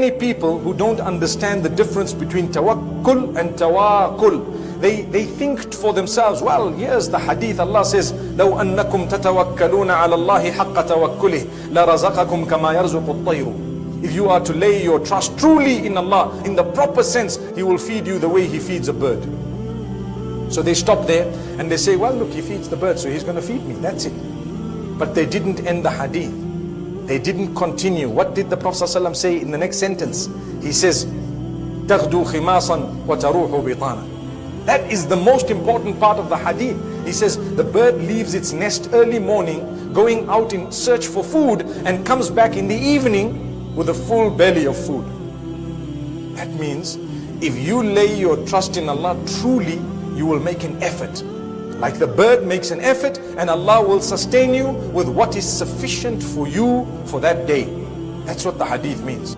many people who don't understand the difference between Tawakul and Tawaakul. They think for themselves, well, here's the hadith. Allah says, لَوْ أَنَّكُمْ تَتَوَكَّلُونَ عَلَى اللَّهِ حَقَّ تَوَكُّلِهِ لَرَزَقَكُمْ كَمَا يَرْزُقُ الطَّيْرُ. If you are to lay your trust truly in Allah, in the proper sense, He will feed you the way He feeds a bird. So they stop there and they say, well, look, He feeds the bird, so He's going to feed me. That's it. But they didn't end the hadith. They didn't continue. What did the Prophet ﷺ say in the next sentence? He says, تَغْدُو خِمَاصًا وَتَرُوحُ بِطَانًا. That is the most important part of the hadith. He says, the bird leaves its nest early morning, going out in search for food, and comes back in the evening with a full belly of food. That means, if you lay your trust in Allah truly, you will make an effort. Like the bird makes an effort, and Allah will sustain you with what is sufficient for you for that day. That's what the hadith means.